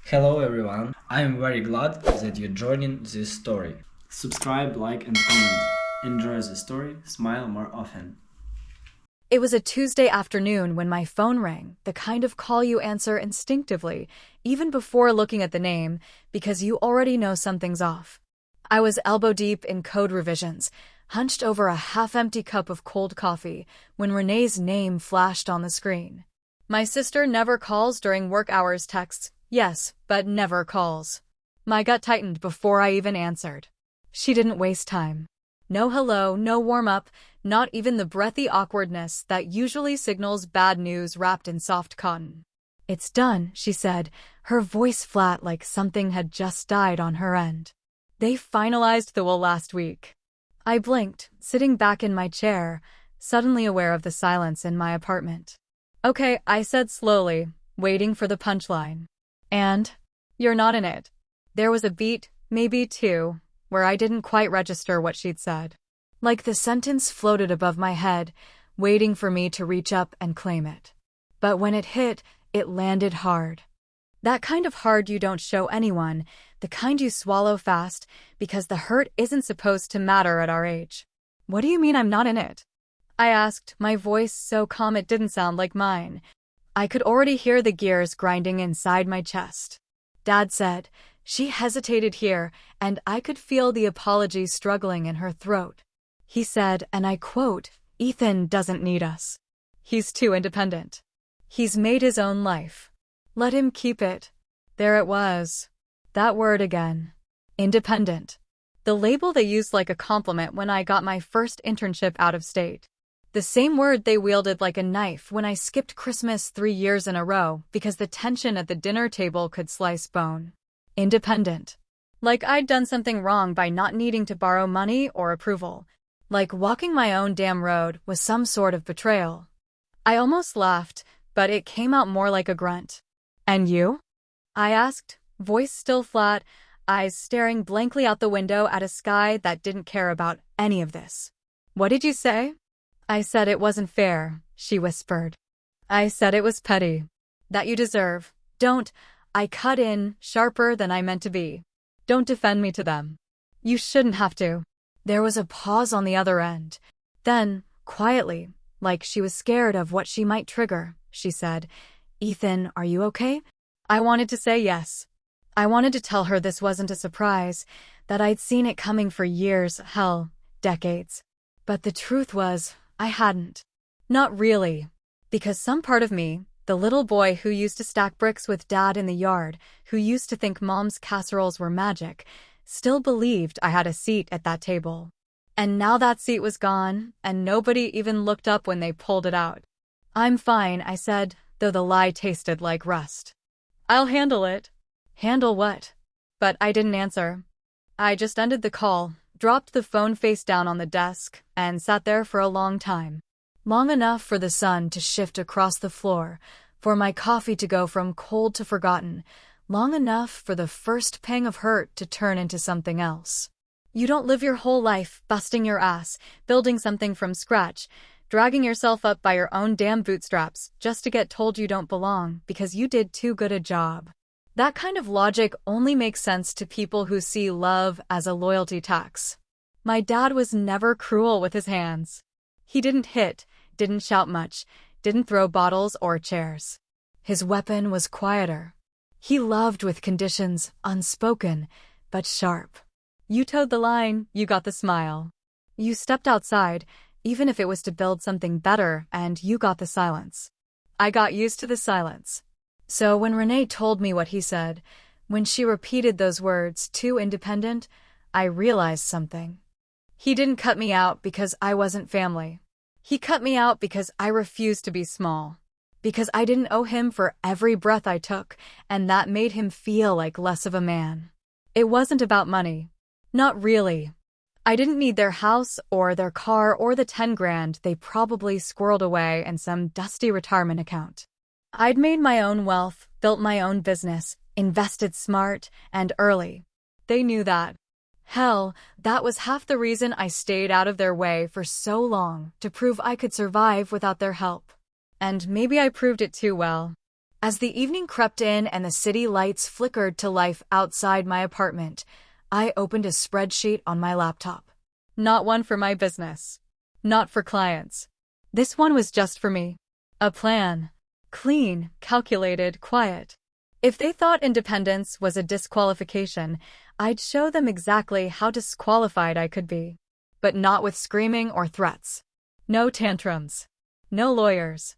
Hello everyone, I'm very glad that you're joining this story. Subscribe, like and comment. Enjoy the story, smile more often. It was a Tuesday afternoon when my phone rang, the kind of call you answer instinctively, even before looking at the name, because you already know something's off. I was elbow deep in code revisions, hunched over a half-empty cup of cold coffee, when Renee's name flashed on the screen. My sister never calls during work hours texts, yes, but never calls. My gut tightened before I even answered. She didn't waste time. No hello, no warm-up, not even the breathy awkwardness that usually signals bad news wrapped in soft cotton. "It's done," she said, her voice flat like something had just died on her end. "They finalized the will last week." I blinked, sitting back in my chair, suddenly aware of the silence in my apartment. "Okay," I said slowly, waiting for the punchline. "And? You're not in it." There was a beat, maybe two, where I didn't quite register what she'd said. Like the sentence floated above my head, waiting for me to reach up and claim it. But when it hit, it landed hard. That kind of hard you don't show anyone, the kind you swallow fast, because the hurt isn't supposed to matter at our age. "What do you mean I'm not in it?" I asked, my voice so calm it didn't sound like mine. I could already hear the gears grinding inside my chest. Dad said. She hesitated here, and I could feel the apology struggling in her throat. He said, and I quote, "Ethan doesn't need us. He's too independent. He's made his own life. Let him keep it." There it was. That word again. Independent. The label they used like a compliment when I got my first internship out of state. The same word they wielded like a knife when I skipped Christmas 3 years in a row because the tension at the dinner table could slice bone. Independent. Like I'd done something wrong by not needing to borrow money or approval. Like walking my own damn road was some sort of betrayal. I almost laughed, but it came out more like a grunt. "And you?" I asked, voice still flat, eyes staring blankly out the window at a sky that didn't care about any of this. "What did you say?" "I said it wasn't fair," she whispered. "I said it was petty. That you deserve. Don't," I cut in, sharper than I meant to be. "Don't defend me to them. You shouldn't have to." There was a pause on the other end. Then, quietly, like she was scared of what she might trigger, she said, "Ethan, are you okay?" I wanted to say yes. I wanted to tell her this wasn't a surprise, that I'd seen it coming for years, hell, decades. But the truth was, I hadn't. Not really. Because some part of me, the little boy who used to stack bricks with Dad in the yard, who used to think Mom's casseroles were magic, still believed I had a seat at that table. And now that seat was gone, and nobody even looked up when they pulled it out. "I'm fine," I said, though the lie tasted like rust. "I'll handle it." Handle what? But I didn't answer. I just ended the call, dropped the phone face down on the desk, and sat there for a long time. Long enough for the sun to shift across the floor, for my coffee to go from cold to forgotten, long enough for the first pang of hurt to turn into something else. You don't live your whole life busting your ass, building something from scratch, dragging yourself up by your own damn bootstraps just to get told you don't belong because you did too good a job. That kind of logic only makes sense to people who see love as a loyalty tax. My dad was never cruel with his hands. He didn't hit, didn't shout much, didn't throw bottles or chairs. His weapon was quieter. He loved with conditions, unspoken, but sharp. You towed the line, you got the smile. You stepped outside, even if it was to build something better, and you got the silence. I got used to the silence. So when Renee told me what he said, when she repeated those words, too independent, I realized something. He didn't cut me out because I wasn't family. He cut me out because I refused to be small. Because I didn't owe him for every breath I took, and that made him feel like less of a man. It wasn't about money. Not really. I didn't need their house or their car or the 10 grand they probably squirreled away in some dusty retirement account. I'd made my own wealth, built my own business, invested smart and early. They knew that. Hell, that was half the reason I stayed out of their way for so long, to prove I could survive without their help. And maybe I proved it too well. As the evening crept in and the city lights flickered to life outside my apartment, I opened a spreadsheet on my laptop. Not one for my business. Not for clients. This one was just for me. A plan. Clean, calculated, quiet. If they thought independence was a disqualification, I'd show them exactly how disqualified I could be. But not with screaming or threats. No tantrums. No lawyers.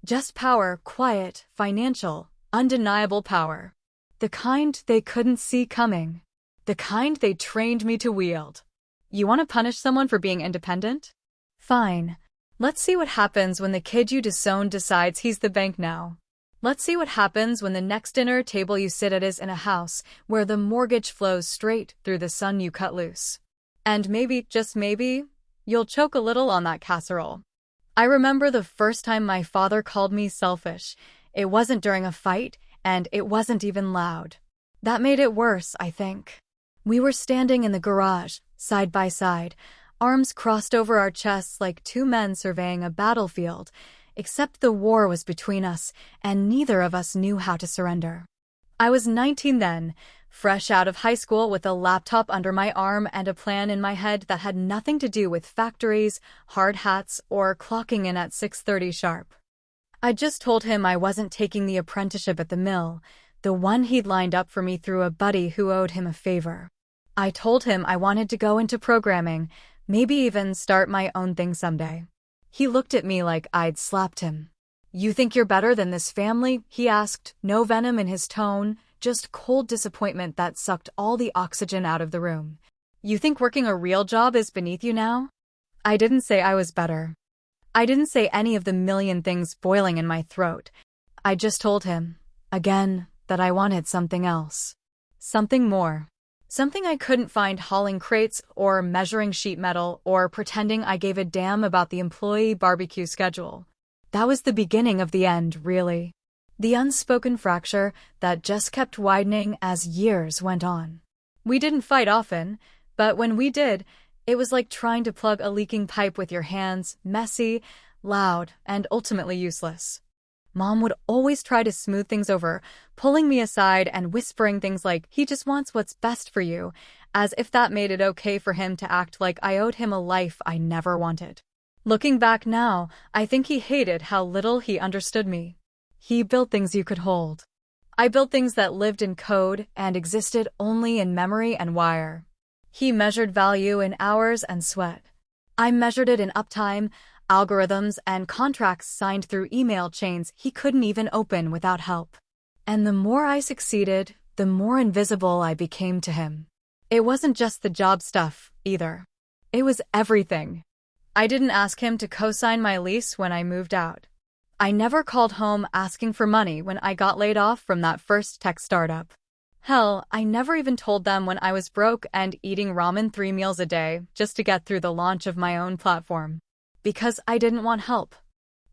Just power, quiet, financial, undeniable power. The kind they couldn't see coming. The kind they trained me to wield. You want to punish someone for being independent? Fine. Let's see what happens when the kid you disowned decides he's the bank now. Let's see what happens when the next dinner table you sit at is in a house where the mortgage flows straight through the sun you cut loose. And maybe, just maybe, you'll choke a little on that casserole. I remember the first time my father called me selfish. It wasn't during a fight, and it wasn't even loud. That made it worse, I think. We were standing in the garage, side by side, arms crossed over our chests like two men surveying a battlefield, except the war was between us, and neither of us knew how to surrender. I was 19 then, fresh out of high school with a laptop under my arm and a plan in my head that had nothing to do with factories, hard hats, or clocking in at 6:30 sharp. I just told him I wasn't taking the apprenticeship at the mill, the one he'd lined up for me through a buddy who owed him a favor. I told him I wanted to go into programming, maybe even start my own thing someday. He looked at me like I'd slapped him. "You think you're better than this family?" he asked, no venom in his tone, just cold disappointment that sucked all the oxygen out of the room. "You think working a real job is beneath you now?" I didn't say I was better. I didn't say any of the million things boiling in my throat. I just told him, again, that I wanted something else. Something more. Something I couldn't find hauling crates or measuring sheet metal or pretending I gave a damn about the employee barbecue schedule. That was the beginning of the end, really. The unspoken fracture that just kept widening as years went on. We didn't fight often, but when we did, it was like trying to plug a leaking pipe with your hands, messy, loud, and ultimately useless. Mom would always try to smooth things over, pulling me aside and whispering things like, "He just wants what's best for you," as if that made it okay for him to act like I owed him a life I never wanted. Looking back now, I think he hated how little he understood me. He built things you could hold. I built things that lived in code and existed only in memory and wire. He measured value in hours and sweat. I measured it in uptime, algorithms, and contracts signed through email chains he couldn't even open without help. And the more I succeeded, the more invisible I became to him. It wasn't just the job stuff, either. It was everything. I didn't ask him to co-sign my lease when I moved out. I never called home asking for money when I got laid off from that first tech startup. Hell, I never even told them when I was broke and eating ramen 3 meals a day just to get through the launch of my own platform. Because I didn't want help.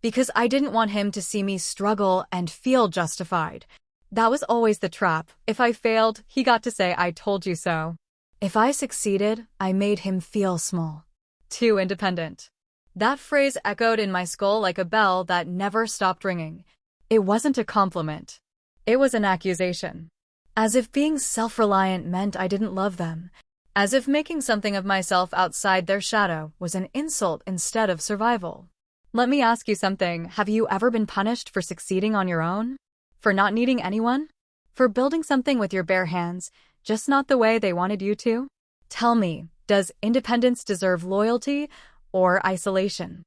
Because I didn't want him to see me struggle and feel justified. That was always the trap. If I failed, he got to say, "I told you so." If I succeeded, I made him feel small. Too independent. That phrase echoed in my skull like a bell that never stopped ringing. It wasn't a compliment. It was an accusation. As if being self-reliant meant I didn't love them. As if making something of myself outside their shadow was an insult instead of survival. Let me ask you something. Have you ever been punished for succeeding on your own? For not needing anyone? For building something with your bare hands, just not the way they wanted you to? Tell me, does independence deserve loyalty or isolation?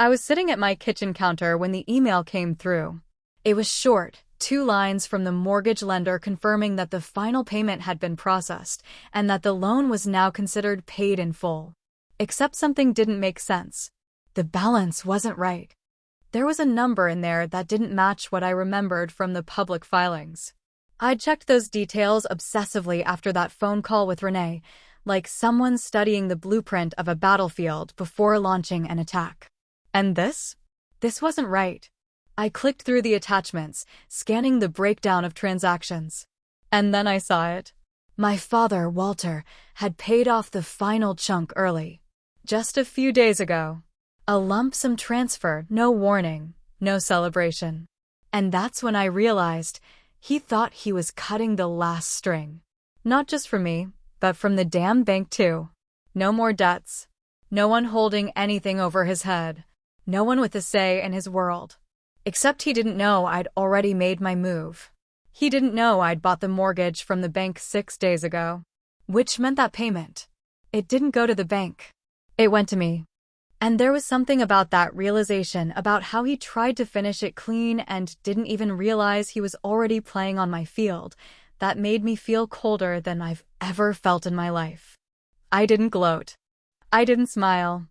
I was sitting at my kitchen counter when the email came through. It was short. 2 lines from the mortgage lender confirming that the final payment had been processed and that the loan was now considered paid in full. Except something didn't make sense. The balance wasn't right. There was a number in there that didn't match what I remembered from the public filings. I'd checked those details obsessively after that phone call with Renee, like someone studying the blueprint of a battlefield before launching an attack. And this? This wasn't right. I clicked through the attachments, scanning the breakdown of transactions. And then I saw it. My father, Walter, had paid off the final chunk early. Just a few days ago. A lump sum transfer, no warning, no celebration. And that's when I realized he thought he was cutting the last string. Not just from me, but from the damn bank too. No more debts. No one holding anything over his head. No one with a say in his world. Except he didn't know I'd already made my move. He didn't know I'd bought the mortgage from the bank 6 days ago. Which meant that payment. It didn't go to the bank. It went to me. And there was something about that realization, about how he tried to finish it clean and didn't even realize he was already playing on my field, that made me feel colder than I've ever felt in my life. I didn't gloat. I didn't smile.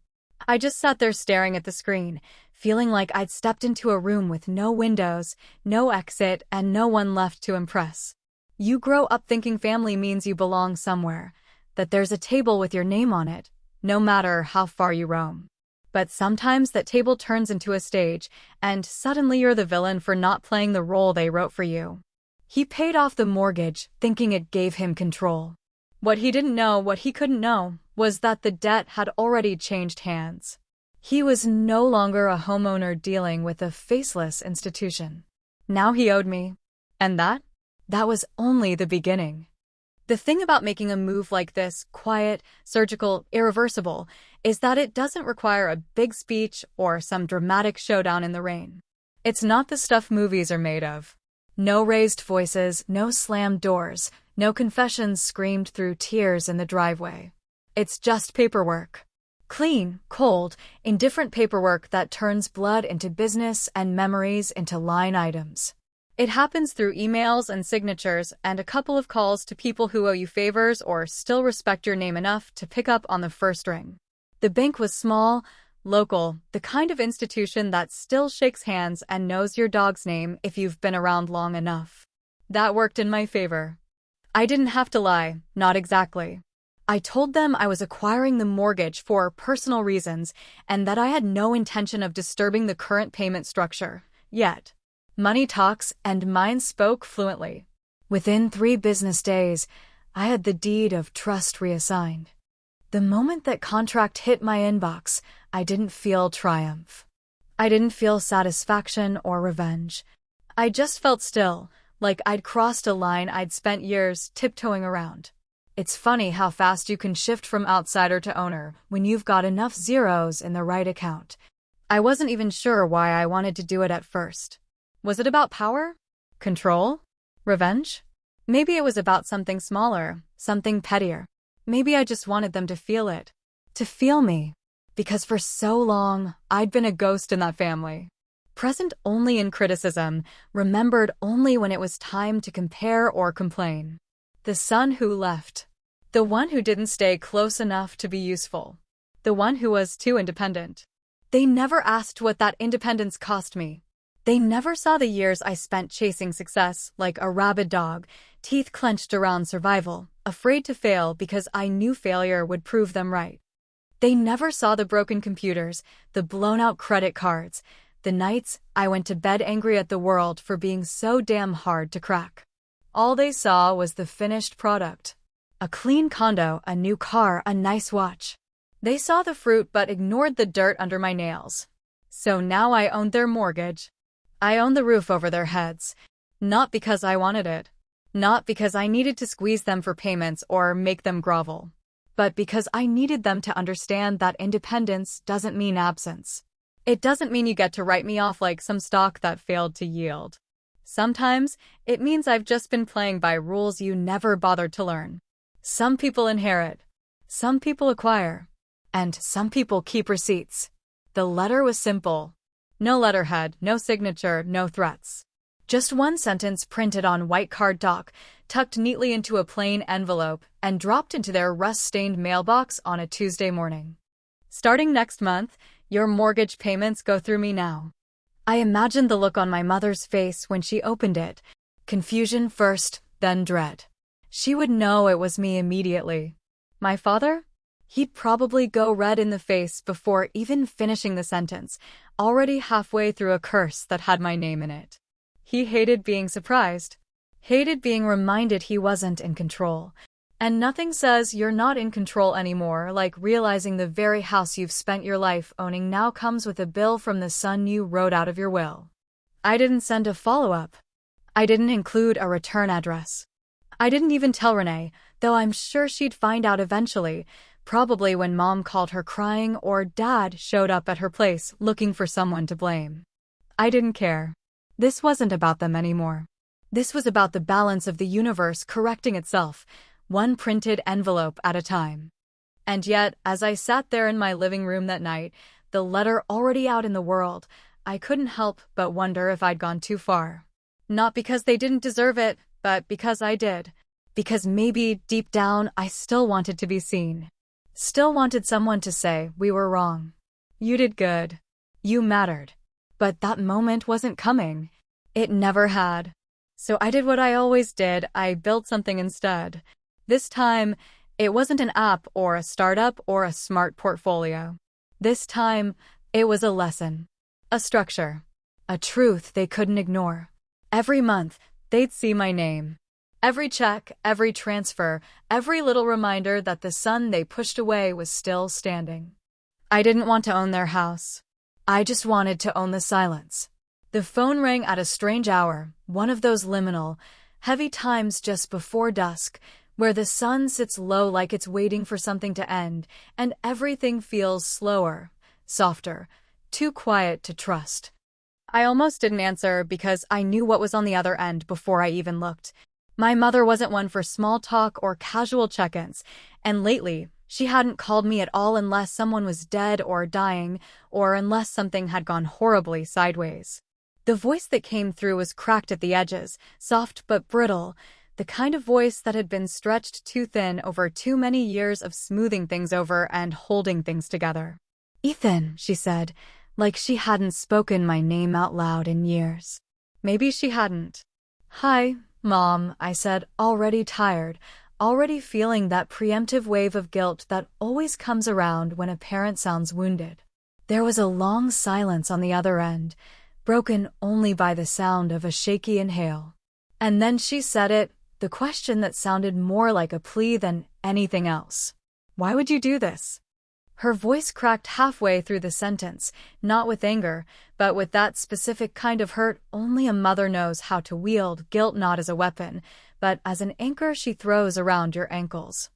I just sat there staring at the screen, feeling like I'd stepped into a room with no windows, no exit, and no one left to impress. You grow up thinking family means you belong somewhere, that there's a table with your name on it, no matter how far you roam. But sometimes that table turns into a stage, and suddenly you're the villain for not playing the role they wrote for you. He paid off the mortgage, thinking it gave him control. What he didn't know, what he couldn't know, was that the debt had already changed hands. He was no longer a homeowner dealing with a faceless institution. Now he owed me. And that was only the beginning. The thing about making a move like this, quiet, surgical, irreversible, is that it doesn't require a big speech or some dramatic showdown in the rain. It's not the stuff movies are made of. No raised voices, no slammed doors, no confessions screamed through tears in the driveway. It's just paperwork. Clean, cold, indifferent paperwork that turns blood into business and memories into line items. It happens through emails and signatures and a couple of calls to people who owe you favors or still respect your name enough to pick up on the first ring. The bank was small, local, the kind of institution that still shakes hands and knows your dog's name if you've been around long enough. That worked in my favor. I didn't have to lie, not exactly. I told them I was acquiring the mortgage for personal reasons and that I had no intention of disturbing the current payment structure, yet. Money talks, and mine spoke fluently. Within 3 business days, I had the deed of trust reassigned. The moment that contract hit my inbox, I didn't feel triumph. I didn't feel satisfaction or revenge. I just felt still, like I'd crossed a line I'd spent years tiptoeing around. It's funny how fast you can shift from outsider to owner when you've got enough zeros in the right account. I wasn't even sure why I wanted to do it at first. Was it about power? Control? Revenge? Maybe it was about something smaller, something pettier. Maybe I just wanted them to feel it. To feel me. Because for so long, I'd been a ghost in that family. Present only in criticism, remembered only when it was time to compare or complain. The son who left. The one who didn't stay close enough to be useful. The one who was too independent. They never asked what that independence cost me. They never saw the years I spent chasing success like a rabid dog, teeth clenched around survival, afraid to fail because I knew failure would prove them right. They never saw the broken computers, the blown-out credit cards, the nights I went to bed angry at the world for being so damn hard to crack. All they saw was the finished product. A clean condo, a new car, a nice watch. They saw the fruit but ignored the dirt under my nails. So now I owned their mortgage. I owned the roof over their heads. Not because I wanted it. Not because I needed to squeeze them for payments or make them grovel. But because I needed them to understand that independence doesn't mean absence. It doesn't mean you get to write me off like some stock that failed to yield. Sometimes, it means I've just been playing by rules you never bothered to learn. Some people inherit. Some people acquire. And some people keep receipts. The letter was simple. No letterhead, no signature, no threats. Just one sentence printed on white cardstock, tucked neatly into a plain envelope, and dropped into their rust-stained mailbox on a Tuesday morning. Starting next month, your mortgage payments go through me now. I imagined the look on my mother's face when she opened it. Confusion first, then dread. She would know it was me immediately. My father? He'd probably go red in the face before even finishing the sentence, already halfway through a curse that had my name in it. He hated being surprised. Hated being reminded he wasn't in control. And nothing says you're not in control anymore like realizing the very house you've spent your life owning now comes with a bill from the son you wrote out of your will. I didn't send a follow-up. I didn't include a return address. I didn't even tell Renee, though I'm sure she'd find out eventually, probably when Mom called her crying or Dad showed up at her place looking for someone to blame. I didn't care. This wasn't about them anymore. This was about the balance of the universe correcting itself, one printed envelope at a time. And yet, as I sat there in my living room that night, the letter already out in the world, I couldn't help but wonder if I'd gone too far. Not because they didn't deserve it, but because I did. Because maybe, deep down, I still wanted to be seen. Still wanted someone to say we were wrong. You did good. You mattered. But that moment wasn't coming. It never had. So I did what I always did. I built something instead. This time, it wasn't an app or a startup or a smart portfolio. This time, it was a lesson. A structure. A truth they couldn't ignore. Every month, they'd see my name. Every check, every transfer, every little reminder that the sun they pushed away was still standing. I didn't want to own their house. I just wanted to own the silence. The phone rang at a strange hour, one of those liminal, heavy times just before dusk, where the sun sits low like it's waiting for something to end, and everything feels slower, softer, too quiet to trust. I almost didn't answer because I knew what was on the other end before I even looked. My mother wasn't one for small talk or casual check-ins, and lately, she hadn't called me at all unless someone was dead or dying, or unless something had gone horribly sideways. The voice that came through was cracked at the edges, soft but brittle, the kind of voice that had been stretched too thin over too many years of smoothing things over and holding things together. "Ethan," she said, like she hadn't spoken my name out loud in years. Maybe she hadn't. "Hi, Mom," I said, already tired, already feeling that preemptive wave of guilt that always comes around when a parent sounds wounded. There was a long silence on the other end, broken only by the sound of a shaky inhale. And then she said it, the question that sounded more like a plea than anything else. "Why would you do this?" Her voice cracked halfway through the sentence, not with anger, but with that specific kind of hurt only a mother knows how to wield, guilt not as a weapon, but as an anchor she throws around your ankles.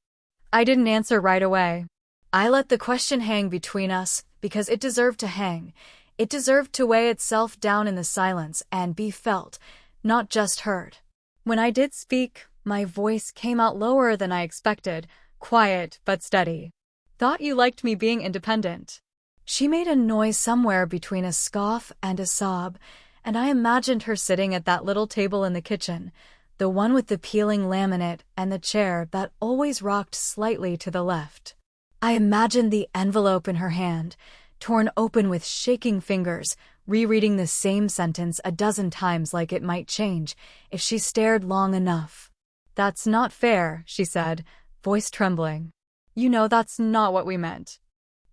I didn't answer right away. I let the question hang between us because it deserved to hang. It deserved to weigh itself down in the silence and be felt, not just heard. When I did speak, my voice came out lower than I expected, quiet but steady. "Thought you liked me being independent." She made a noise somewhere between a scoff and a sob, and I imagined her sitting at that little table in the kitchen, the one with the peeling laminate and the chair that always rocked slightly to the left. I imagined the envelope in her hand, torn open with shaking fingers, rereading the same sentence a dozen times like it might change if she stared long enough. "That's not fair," she said, voice trembling. "You know that's not what we meant."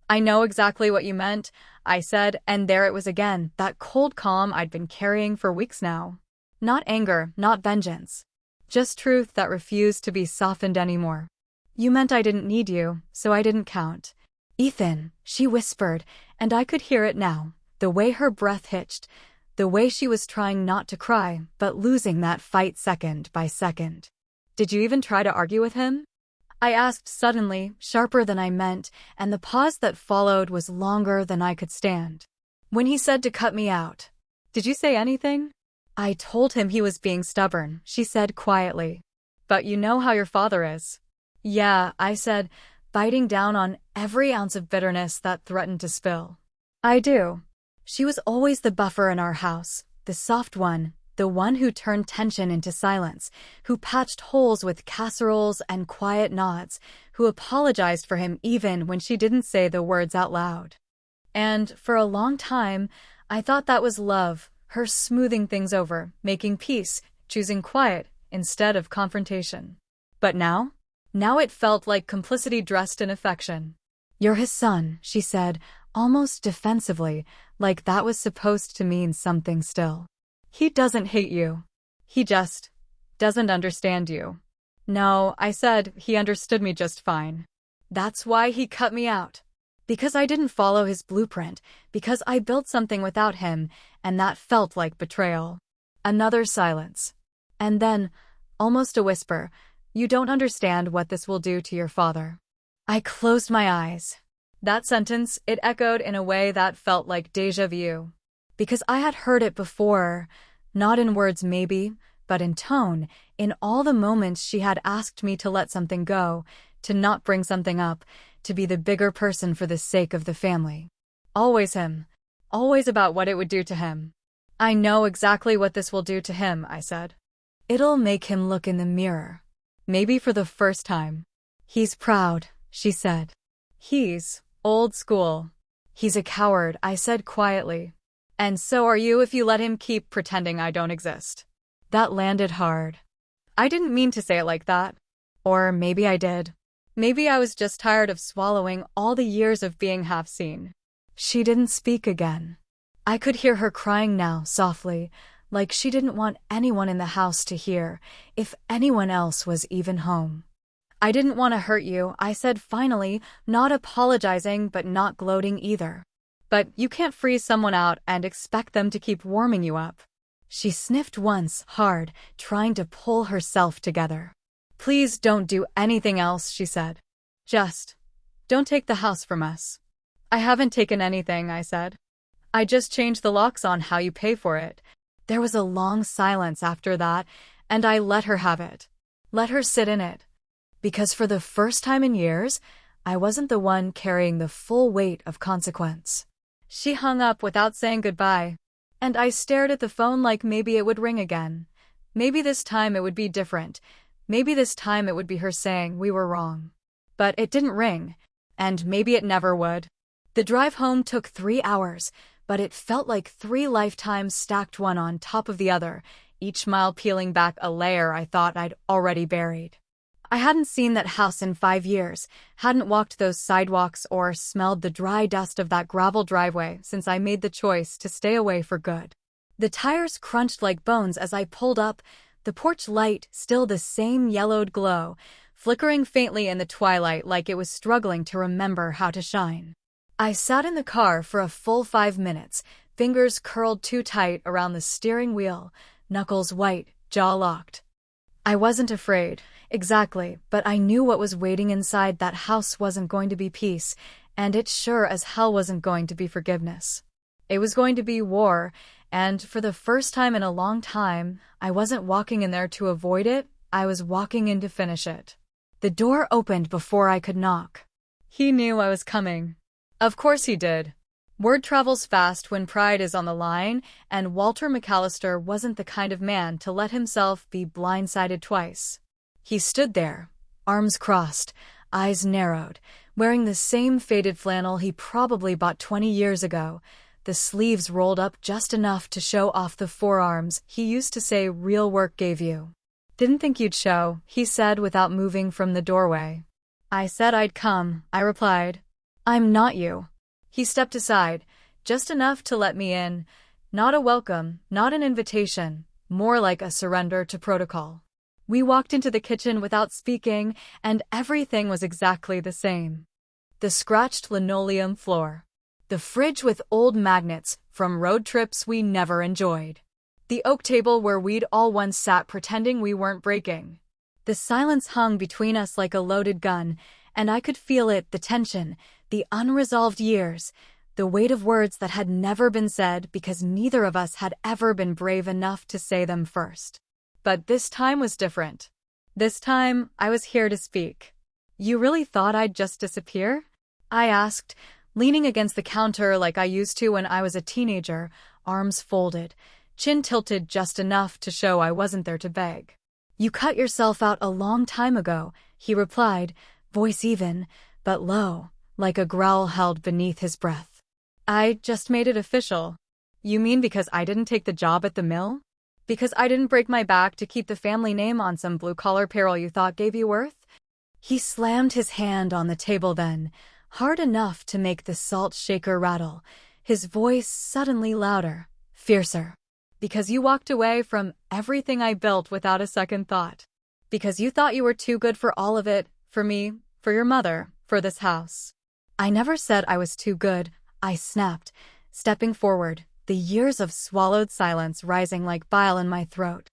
"I know exactly what you meant," I said, and there it was again, that cold calm I'd been carrying for weeks now. Not anger, not vengeance. Just truth that refused to be softened anymore. "You meant I didn't need you, so I didn't count." "Ethan," she whispered, and I could hear it now, the way her breath hitched, the way she was trying not to cry, but losing that fight second by second. "Did you even try to argue with him?" I asked suddenly, sharper than I meant, and the pause that followed was longer than I could stand. "When he said to cut me out, did you say anything?" "I told him he was being stubborn," she said quietly. "But you know how your father is." "Yeah," I said, biting down on every ounce of bitterness that threatened to spill. "I do." She was always the buffer in our house, the soft one, the one who turned tension into silence, who patched holes with casseroles and quiet nods, who apologized for him even when she didn't say the words out loud. And for a long time, I thought that was love, her smoothing things over, making peace, choosing quiet instead of confrontation. But now it felt like complicity dressed in affection. "You're his son," she said, almost defensively, like that was supposed to mean something still. "He doesn't hate you. He just doesn't understand you." "No," I said, "he understood me just fine. That's why he cut me out. Because I didn't follow his blueprint, because I built something without him, and that felt like betrayal. Another silence. And then, almost a whisper, "You don't understand what this will do to your father." I closed my eyes. That sentence, it echoed in a way that felt like déjà vu. Because I had heard it before, not in words maybe, but in tone, in all the moments she had asked me to let something go, to not bring something up, to be the bigger person for the sake of the family. Always him. Always about what it would do to him. "I know exactly what this will do to him," I said. "It'll make him look in the mirror. Maybe for the first time. He's proud," she said. "He's old school. He's a coward," I said quietly. "And so are you if you let him keep pretending I don't exist." That landed hard. I didn't mean to say it like that. Or maybe I did. Maybe I was just tired of swallowing all the years of being half seen. She didn't speak again. I could hear her crying now, softly, like she didn't want anyone in the house to hear, if anyone else was even home. "I didn't want to hurt you," I said finally, not apologizing but not gloating either. "But you can't freeze someone out and expect them to keep warming you up." She sniffed once, hard, trying to pull herself together. "Please don't do anything else," she said. "Just don't take the house from us." "I haven't taken anything," I said. "I just changed the locks on how you pay for it." There was a long silence after that, and I let her have it. Let her sit in it. Because for the first time in years, I wasn't the one carrying the full weight of consequence. She hung up without saying goodbye, and I stared at the phone like maybe it would ring again. Maybe this time it would be different. Maybe this time it would be her saying we were wrong. But it didn't ring, and maybe it never would. The drive home took 3 hours, but it felt like 3 lifetimes stacked one on top of the other, each mile peeling back a layer I thought I'd already buried. I hadn't seen that house in 5 years, hadn't walked those sidewalks or smelled the dry dust of that gravel driveway since I made the choice to stay away for good. The tires crunched like bones as I pulled up, the porch light still the same yellowed glow, flickering faintly in the twilight like it was struggling to remember how to shine. I sat in the car for a full 5 minutes, fingers curled too tight around the steering wheel, knuckles white, jaw locked. I wasn't afraid, exactly, but I knew what was waiting inside that house wasn't going to be peace, and it sure as hell wasn't going to be forgiveness. It was going to be war, and for the first time in a long time, I wasn't walking in there to avoid it, I was walking in to finish it. The door opened before I could knock. He knew I was coming. Of course he did. Word travels fast when pride is on the line, and Walter McAllister wasn't the kind of man to let himself be blindsided twice. He stood there, arms crossed, eyes narrowed, wearing the same faded flannel he probably bought 20 years ago, the sleeves rolled up just enough to show off the forearms he used to say real work gave you. "Didn't think you'd show," he said without moving from the doorway. "I said I'd come," I replied. "I'm not you." He stepped aside, just enough to let me in. Not a welcome, not an invitation, more like a surrender to protocol. We walked into the kitchen without speaking, and everything was exactly the same. The scratched linoleum floor. The fridge with old magnets from road trips we never enjoyed. The oak table where we'd all once sat pretending we weren't breaking. The silence hung between us like a loaded gun, and I could feel it, the tension, the unresolved years, the weight of words that had never been said because neither of us had ever been brave enough to say them first. But this time was different. This time, I was here to speak. "You really thought I'd just disappear?" I asked, leaning against the counter like I used to when I was a teenager, arms folded, chin tilted just enough to show I wasn't there to beg. "You cut yourself out a long time ago," he replied, voice even, but low, like a growl held beneath his breath. "I just made it official." "You mean because I didn't take the job at the mill? Because I didn't break my back to keep the family name on some blue-collar payroll you thought gave you worth?" He slammed his hand on the table then, hard enough to make the salt shaker rattle, his voice suddenly louder, fiercer. "Because you walked away from everything I built without a second thought. Because you thought you were too good for all of it, for me, for your mother, for this house." "I never said I was too good," I snapped, stepping forward, the years of swallowed silence rising like bile in my throat.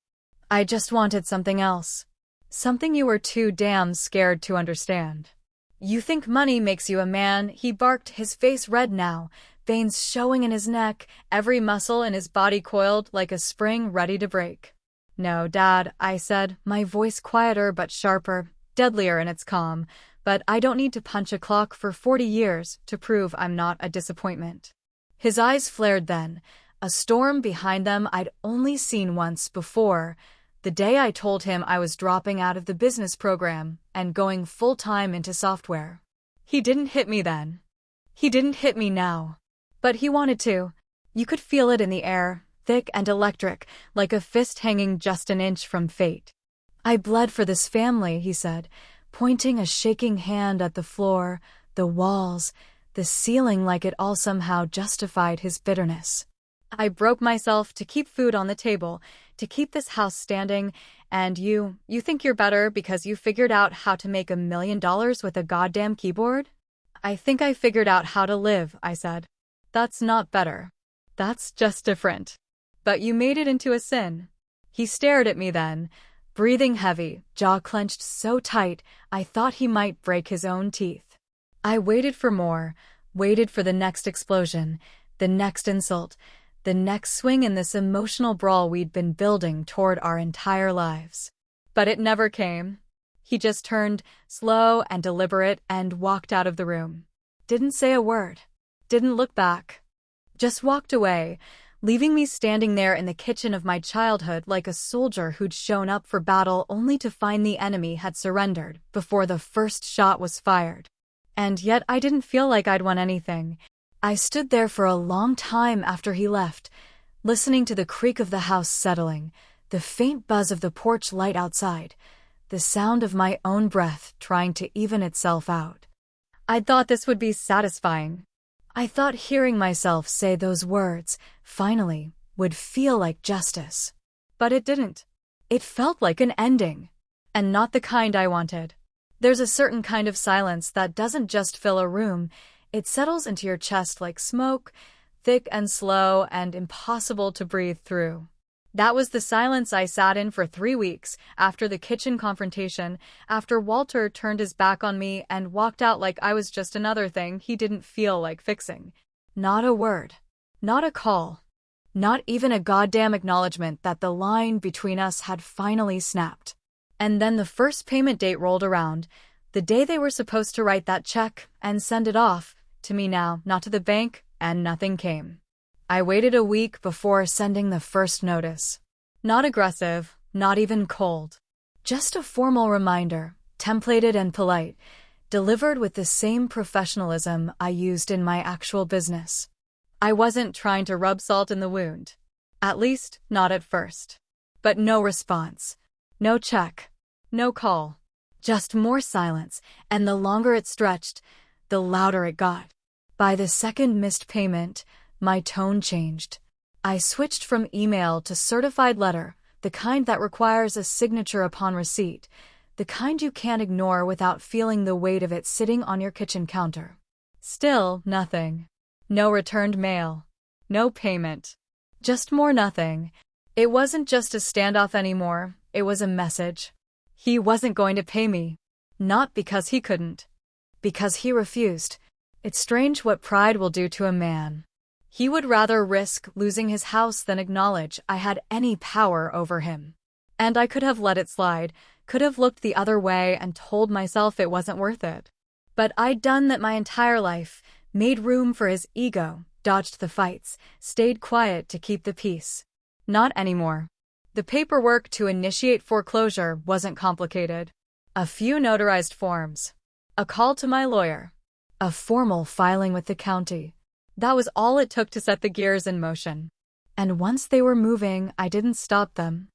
I just wanted something else. Something you were too damn scared to understand. You think money makes you a man, he barked, his face red now, veins showing in his neck, every muscle in his body coiled like a spring ready to break. No, Dad, I said, my voice quieter but sharper, deadlier in its calm, but I don't need to punch a clock for 40 years to prove I'm not a disappointment. His eyes flared then, a storm behind them I'd only seen once before, the day I told him I was dropping out of the business program and going full-time into software. He didn't hit me then. He didn't hit me now. But he wanted to. You could feel it in the air, thick and electric, like a fist hanging just an inch from fate. I bled for this family, he said, pointing a shaking hand at the floor, the walls, the ceiling like it all somehow justified his bitterness. I broke myself to keep food on the table, to keep this house standing, and you think you're better because you figured out how to make $1 million with a goddamn keyboard? I think I figured out how to live, I said. That's not better. That's just different. But you made it into a sin. He stared at me then, breathing heavy, jaw clenched so tight I thought he might break his own teeth. I waited for more, waited for the next explosion, the next insult, the next swing in this emotional brawl we'd been building toward our entire lives. But it never came. He just turned, slow and deliberate, and walked out of the room. Didn't say a word. Didn't look back. Just walked away, leaving me standing there in the kitchen of my childhood like a soldier who'd shown up for battle only to find the enemy had surrendered before the first shot was fired. And yet I didn't feel like I'd won anything. I stood there for a long time after he left, listening to the creak of the house settling, the faint buzz of the porch light outside, the sound of my own breath trying to even itself out. I'd thought this would be satisfying. I thought hearing myself say those words, finally, would feel like justice. But it didn't. It felt like an ending. And not the kind I wanted. There's a certain kind of silence that doesn't just fill a room, it settles into your chest like smoke, thick and slow and impossible to breathe through. That was the silence I sat in for 3 weeks after the kitchen confrontation, after Walter turned his back on me and walked out like I was just another thing he didn't feel like fixing. Not a word. Not a call. Not even a goddamn acknowledgement that the line between us had finally snapped. And then the first payment date rolled around, the day they were supposed to write that check and send it off, to me now, not to the bank, and nothing came. I waited a week before sending the first notice. Not aggressive, not even cold. Just a formal reminder, templated and polite, delivered with the same professionalism I used in my actual business. I wasn't trying to rub salt in the wound. At least, not at first. But no response. No check. No call. Just more silence, and the longer it stretched, the louder it got. By the second missed payment, my tone changed. I switched from email to certified letter, the kind that requires a signature upon receipt, the kind you can't ignore without feeling the weight of it sitting on your kitchen counter. Still nothing. No returned mail. No payment. Just more nothing. It wasn't just a standoff anymore, it was a message. He wasn't going to pay me. Not because he couldn't. Because he refused. It's strange what pride will do to a man. He would rather risk losing his house than acknowledge I had any power over him. And I could have let it slide, could have looked the other way and told myself it wasn't worth it. But I'd done that my entire life, made room for his ego, dodged the fights, stayed quiet to keep the peace. Not anymore. The paperwork to initiate foreclosure wasn't complicated. A few notarized forms. A call to my lawyer. A formal filing with the county. That was all it took to set the gears in motion. And once they were moving, I didn't stop them.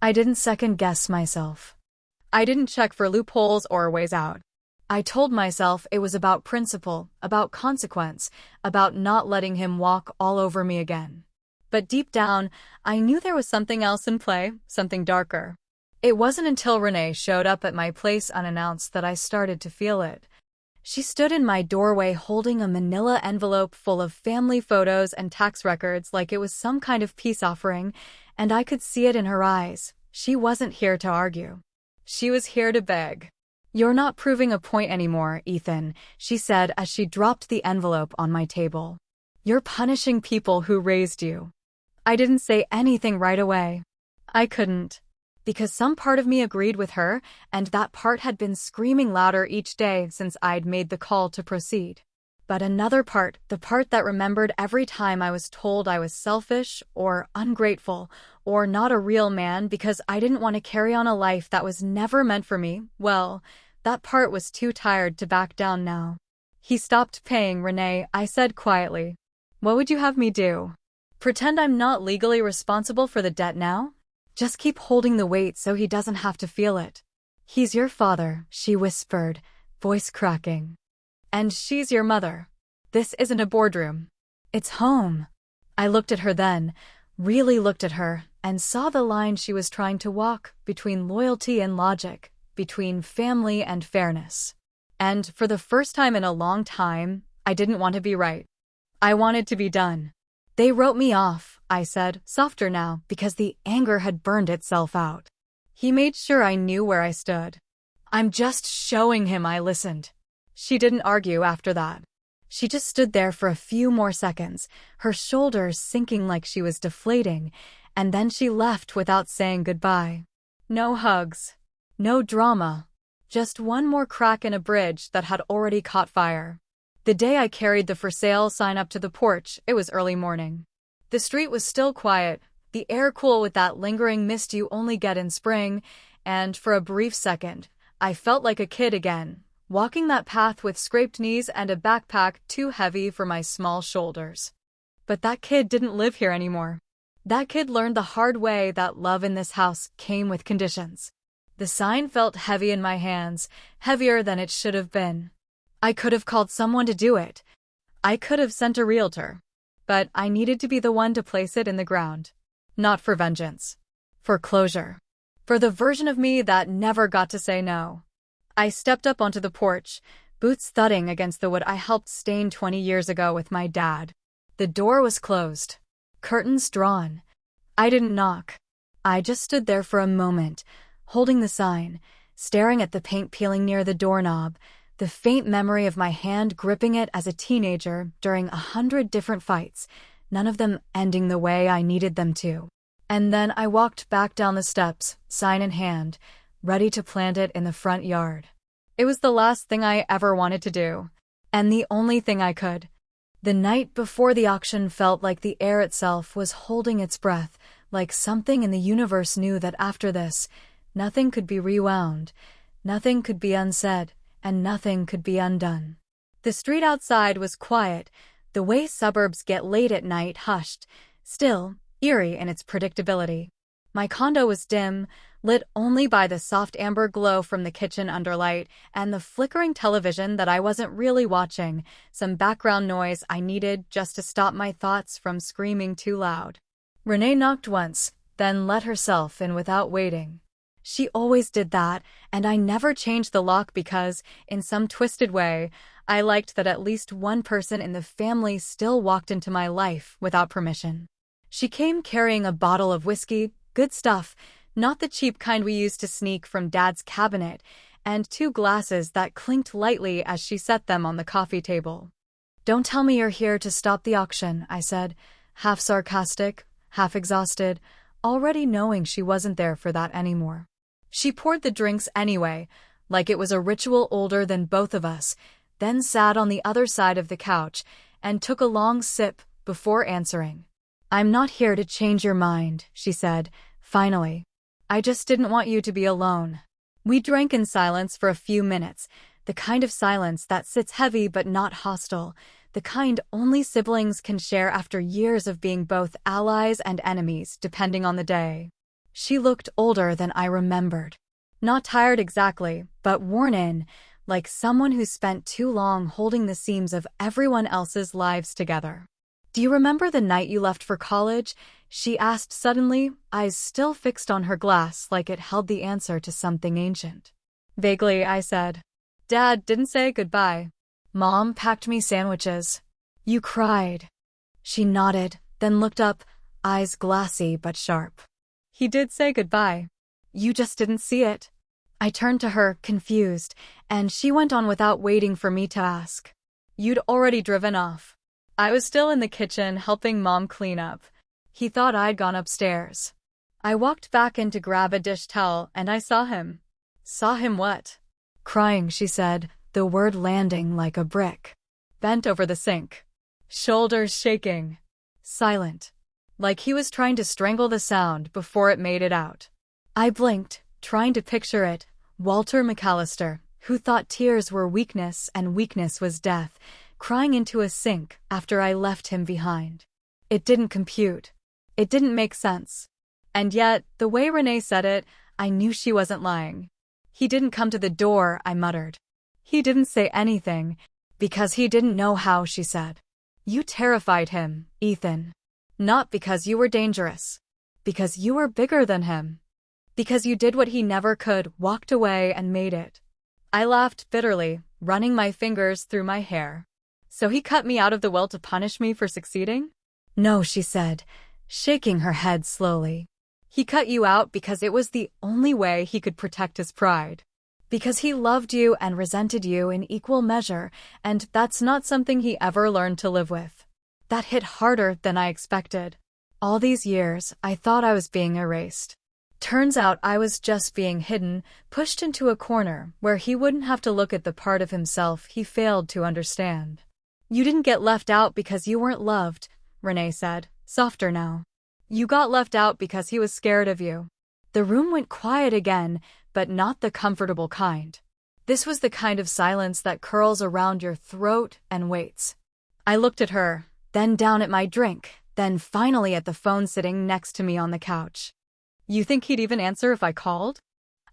I didn't second-guess myself. I didn't check for loopholes or ways out. I told myself it was about principle, about consequence, about not letting him walk all over me again. But deep down, I knew there was something else in play, something darker. It wasn't until Renee showed up at my place unannounced that I started to feel it. She stood in my doorway holding a manila envelope full of family photos and tax records like it was some kind of peace offering, and I could see it in her eyes. She wasn't here to argue. She was here to beg. "You're not proving a point anymore, Ethan," she said as she dropped the envelope on my table. "You're punishing people who raised you." I didn't say anything right away. I couldn't. Because some part of me agreed with her, and that part had been screaming louder each day since I'd made the call to proceed. But another part, the part that remembered every time I was told I was selfish, or ungrateful, or not a real man because I didn't want to carry on a life that was never meant for me, well, that part was too tired to back down now. "He stopped paying, Renee," I said quietly. "What would you have me do? Pretend I'm not legally responsible for the debt now? Just keep holding the weight so he doesn't have to feel it." "He's your father," she whispered, voice cracking. "And she's your mother. This isn't a boardroom. It's home." I looked at her then, really looked at her, and saw the line she was trying to walk between loyalty and logic, between family and fairness. And for the first time in a long time, I didn't want to be right. I wanted to be done. "They wrote me off," I said, softer now, because the anger had burned itself out. He made sure I knew where I stood. "I'm just showing him I listened." She didn't argue after that. She just stood there for a few more seconds, her shoulders sinking like she was deflating, and then she left without saying goodbye. No hugs. No drama. Just one more crack in a bridge that had already caught fire. The day I carried the for sale sign up to the porch, it was early morning. The street was still quiet, the air cool with that lingering mist you only get in spring, and for a brief second, I felt like a kid again, walking that path with scraped knees and a backpack too heavy for my small shoulders. But that kid didn't live here anymore. That kid learned the hard way that love in this house came with conditions. The sign felt heavy in my hands, heavier than it should have been. I could have called someone to do it. I could have sent a realtor. But I needed to be the one to place it in the ground. Not for vengeance. For closure. For the version of me that never got to say no. I stepped up onto the porch, boots thudding against the wood I helped stain 20 years ago with my dad. The door was closed. Curtains drawn. I didn't knock. I just stood there for a moment, holding the sign, staring at the paint peeling near the doorknob, the faint memory of my hand gripping it as a teenager during 100 different fights, none of them ending the way I needed them to. And then I walked back down the steps, sign in hand, ready to plant it in the front yard. It was the last thing I ever wanted to do, and the only thing I could. The night before the auction felt like the air itself was holding its breath, like something in the universe knew that after this, nothing could be rewound, nothing could be unsaid, and nothing could be undone. The street outside was quiet, the way suburbs get late at night hushed, still, eerie in its predictability. My condo was dim, lit only by the soft amber glow from the kitchen underlight and the flickering television that I wasn't really watching, some background noise I needed just to stop my thoughts from screaming too loud. Renee knocked once, then let herself in without waiting. She always did that, and I never changed the lock because, in some twisted way, I liked that at least one person in the family still walked into my life without permission. She came carrying a bottle of whiskey, good stuff, not the cheap kind we used to sneak from Dad's cabinet, and 2 glasses that clinked lightly as she set them on the coffee table. "Don't tell me you're here to stop the auction," I said, half sarcastic, half exhausted, already knowing she wasn't there for that anymore. She poured the drinks anyway, like it was a ritual older than both of us, then sat on the other side of the couch and took a long sip before answering. "I'm not here to change your mind," she said, finally. "I just didn't want you to be alone." We drank in silence for a few minutes, the kind of silence that sits heavy but not hostile, the kind only siblings can share after years of being both allies and enemies, depending on the day. She looked older than I remembered. Not tired exactly, but worn in, like someone who spent too long holding the seams of everyone else's lives together. "Do you remember the night you left for college?" she asked suddenly, eyes still fixed on her glass like it held the answer to something ancient. "Vaguely," I said. Dad didn't say goodbye. Mom packed me sandwiches. You cried. She nodded, then looked up, eyes glassy but sharp. He did say goodbye. You just didn't see it. I turned to her, confused, and she went on without waiting for me to ask. You'd already driven off. I was still in the kitchen helping Mom clean up. He thought I'd gone upstairs. I walked back in to grab a dish towel and I saw him. Saw him what? Crying, she said, the word landing like a brick. Bent over the sink. Shoulders shaking. Silent. Like he was trying to strangle the sound before it made it out. I blinked, trying to picture it. Walter McAllister, who thought tears were weakness and weakness was death, crying into a sink after I left him behind. It didn't compute. It didn't make sense. And yet, the way Renee said it, I knew she wasn't lying. He didn't come to the door, I muttered. He didn't say anything, because he didn't know how, she said. You terrified him, Ethan. Not because you were dangerous. Because you were bigger than him. Because you did what he never could, walked away and made it. I laughed bitterly, running my fingers through my hair. So he cut me out of the will to punish me for succeeding? No, she said, shaking her head slowly. He cut you out because it was the only way he could protect his pride. Because he loved you and resented you in equal measure, and that's not something he ever learned to live with. That hit harder than I expected. All these years, I thought I was being erased. Turns out I was just being hidden, pushed into a corner where he wouldn't have to look at the part of himself he failed to understand. You didn't get left out because you weren't loved, Renee said, softer now. You got left out because he was scared of you. The room went quiet again, but not the comfortable kind. This was the kind of silence that curls around your throat and waits. I looked at her, then down at my drink, then finally at the phone sitting next to me on the couch. You think he'd even answer if I called?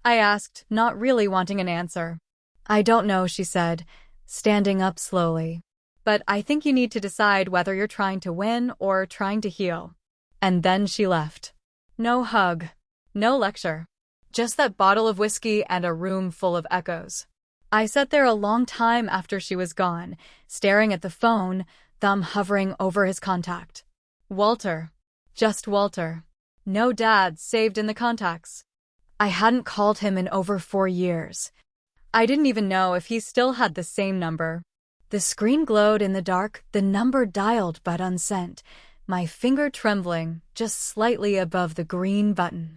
I asked, not really wanting an answer. I don't know, she said, standing up slowly. But I think you need to decide whether you're trying to win or trying to heal. And then she left. No hug. No lecture. Just that bottle of whiskey and a room full of echoes. I sat there a long time after she was gone, staring at the phone, thumb hovering over his contact. Walter. Just Walter. No dad saved in the contacts. I hadn't called him in over 4 years. I didn't even know if he still had the same number. The screen glowed in the dark, the number dialed but unsent, my finger trembling just slightly above the green button.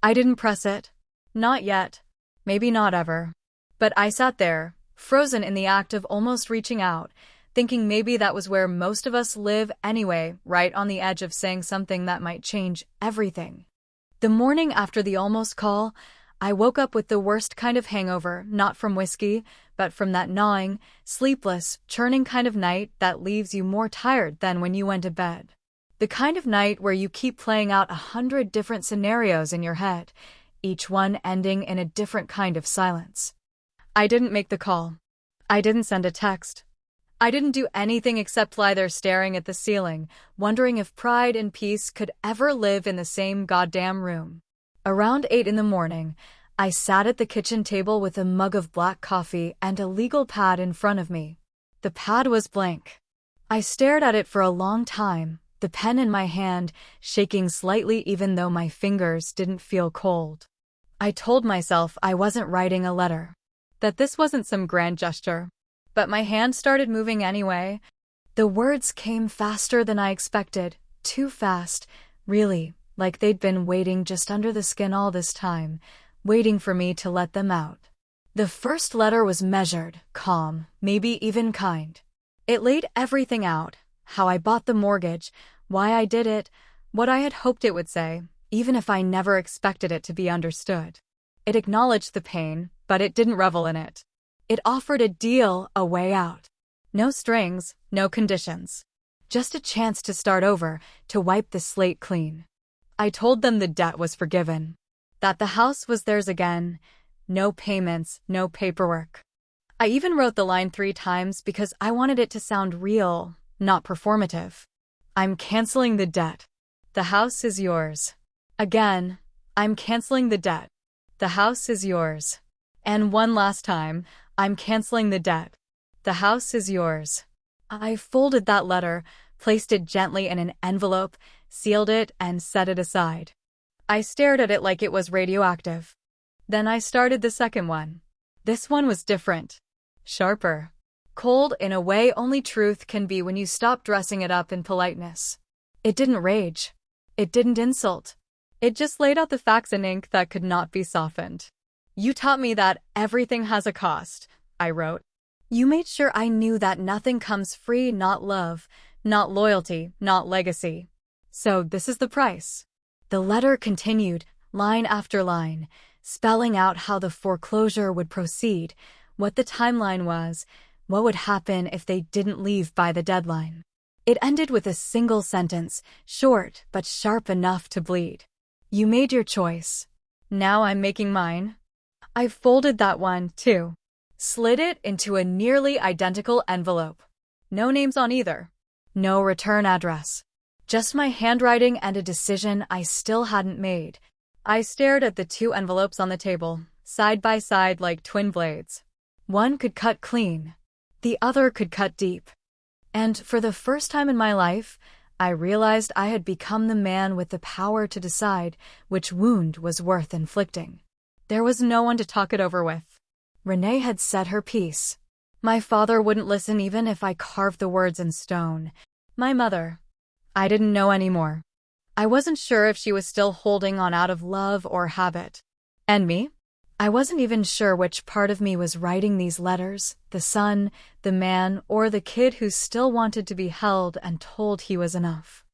I didn't press it. Not yet. Maybe not ever. But I sat there, frozen in the act of almost reaching out, thinking maybe that was where most of us live anyway, right on the edge of saying something that might change everything. The morning after the almost call, I woke up with the worst kind of hangover, not from whiskey, but from that gnawing, sleepless, churning kind of night that leaves you more tired than when you went to bed. The kind of night where you keep playing out 100 different scenarios in your head, each one ending in a different kind of silence. I didn't make the call. I didn't send a text. I didn't do anything except lie there staring at the ceiling, wondering if pride and peace could ever live in the same goddamn room. Around 8 in the morning, I sat at the kitchen table with a mug of black coffee and a legal pad in front of me. The pad was blank. I stared at it for a long time, the pen in my hand shaking slightly even though my fingers didn't feel cold. I told myself I wasn't writing a letter, that this wasn't some grand gesture. But my hand started moving anyway. The words came faster than I expected, too fast, really, like they'd been waiting just under the skin all this time, waiting for me to let them out. The first letter was measured, calm, maybe even kind. It laid everything out, how I bought the mortgage, why I did it, what I had hoped it would say, even if I never expected it to be understood. It acknowledged the pain, but it didn't revel in it. It offered a deal, a way out. No strings, no conditions. Just a chance to start over, to wipe the slate clean. I told them the debt was forgiven. That the house was theirs again. No payments, no paperwork. I even wrote the line 3 times because I wanted it to sound real, not performative. I'm canceling the debt. The house is yours. Again, I'm canceling the debt. The house is yours. And one last time, I'm canceling the debt. The house is yours. I folded that letter, placed it gently in an envelope, sealed it, and set it aside. I stared at it like it was radioactive. Then I started the second one. This one was different. Sharper. Cold in a way only truth can be when you stop dressing it up in politeness. It didn't rage. It didn't insult. It just laid out the facts in ink that could not be softened. You taught me that everything has a cost, I wrote. You made sure I knew that nothing comes free, not love, not loyalty, not legacy. So this is the price. The letter continued, line after line, spelling out how the foreclosure would proceed, what the timeline was, what would happen if they didn't leave by the deadline. It ended with a single sentence, short but sharp enough to bleed. You made your choice. Now I'm making mine. I folded that one, too. Slid it into a nearly identical envelope. No names on either. No return address. Just my handwriting and a decision I still hadn't made. I stared at the two envelopes on the table, side by side like twin blades. One could cut clean. The other could cut deep. And for the first time in my life, I realized I had become the man with the power to decide which wound was worth inflicting. There was no one to talk it over with. Renee had said her piece. My father wouldn't listen even if I carved the words in stone. My mother. I didn't know anymore. I wasn't sure if she was still holding on out of love or habit. And me? I wasn't even sure which part of me was writing these letters, the son, the man, or the kid who still wanted to be held and told he was enough.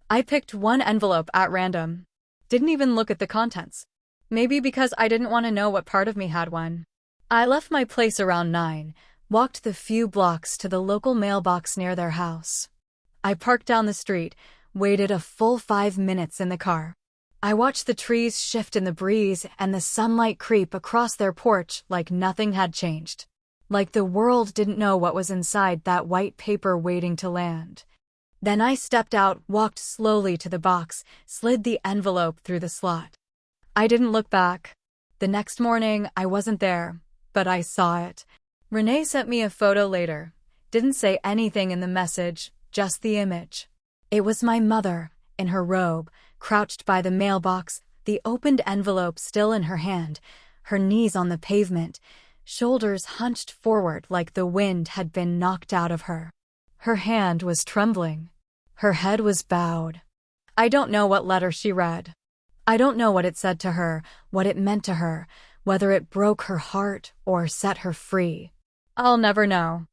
I picked one envelope at random. Didn't even look at the contents. Maybe because I didn't want to know what part of me had one. I left my place around 9, walked the few blocks to the local mailbox near their house. I parked down the street, waited a full 5 minutes in the car. I watched the trees shift in the breeze and the sunlight creep across their porch like nothing had changed. Like the world didn't know what was inside that white paper waiting to land. Then I stepped out, walked slowly to the box, slid the envelope through the slot. I didn't look back. The next morning, I wasn't there, but I saw it. Renee sent me a photo later. Didn't say anything in the message, just the image. It was my mother, in her robe, crouched by the mailbox, the opened envelope still in her hand, her knees on the pavement, shoulders hunched forward like the wind had been knocked out of her. Her hand was trembling. Her head was bowed. I don't know what letter she read. I don't know what it said to her, what it meant to her, whether it broke her heart or set her free. I'll never know.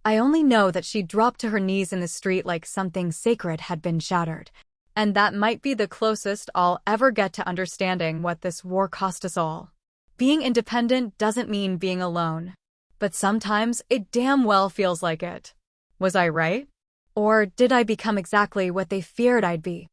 I only know that she dropped to her knees in the street like something sacred had been shattered. And that might be the closest I'll ever get to understanding what this war cost us all. Being independent doesn't mean being alone. But sometimes it damn well feels like it. Was I right? Or did I become exactly what they feared I'd be?